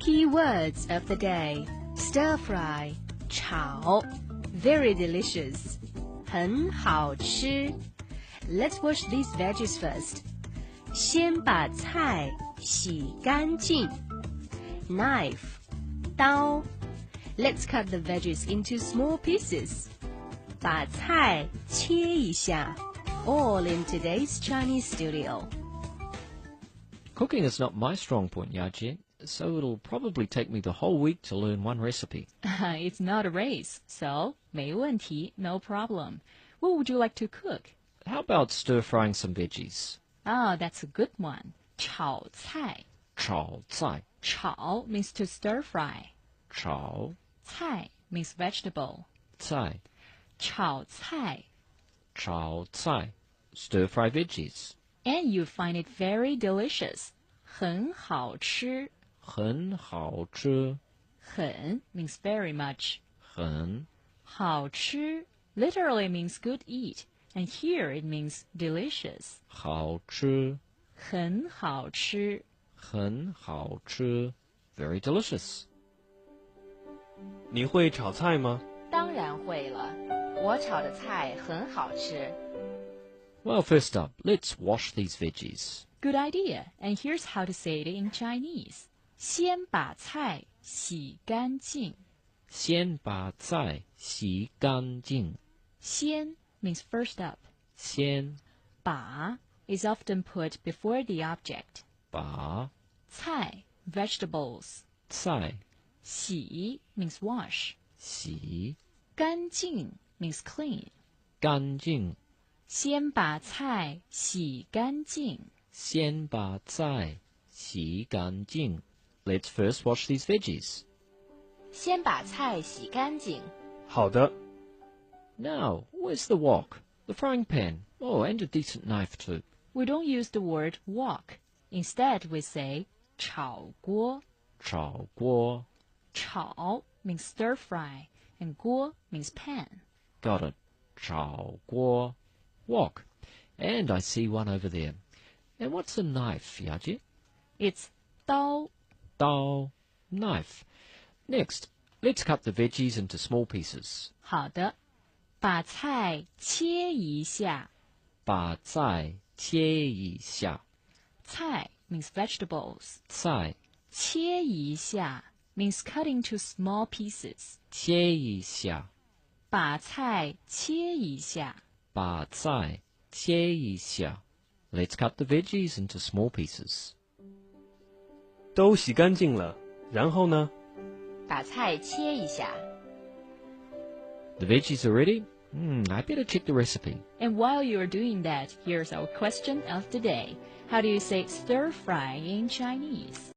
Key words of the day: stir fry, 炒, very delicious, 很好吃. Let's wash these veggies first. 先把菜洗干净. Knife, 刀. Let's cut the veggies into small pieces. 把菜切一下. All in today's Chinese studio. Cooking is not my strong point, Yajie, so it'll probably take me the whole week to learn one recipe. It's not a race, so 没问题, no problem. What would you like to cook? How about stir-frying some veggies? Ah, that's a good one. 炒菜. 炒菜. 炒 means to stir fry. 炒菜 means vegetable. 菜. 炒菜. 炒菜. Stir-fry veggies. And you find it very delicious. 很好吃. 很好吃. 很 means very much. 很好吃 literally means good eat, and here it means delicious. 好吃. 很好吃. 很好吃. Very delicious. 你会炒菜吗？当然会了，我炒的菜很好吃。Well, first up, let's wash these veggies. Good idea. And here's how to say it in Chinese. 先把菜洗干净. 先把菜洗干净. 先 means first up. 先把 is often put before the object. 把菜 vegetables. 菜洗 means wash. 洗干净 means clean. 干净. 先把菜洗干净. 先把菜洗干净. Let's first wash these veggies. 先把菜洗干净。好的。Now, where's the wok? The frying pan. Oh, and a decent knife too. We don't use the word wok. Instead, we say 炒锅. 炒锅. 炒 means stir fry, and 锅 means pan. Got it. 炒锅. Wok. And I see one over there. And what's a knife, Yajie? It's 刀. 刀. Knife. Next, let's cut the veggies into small pieces. 好的，把菜切一下。把菜切一下. 菜 means vegetables. 菜切一下 means cut into small pieces. 切一下. 把菜切一下。把菜切一下. Let's cut the veggies into small pieces. 都洗干净了，然后呢？把菜切一下。The veggies are ready? I better check the recipe. And while you are doing that, here's our question of the day. How do you say stir fry in Chinese?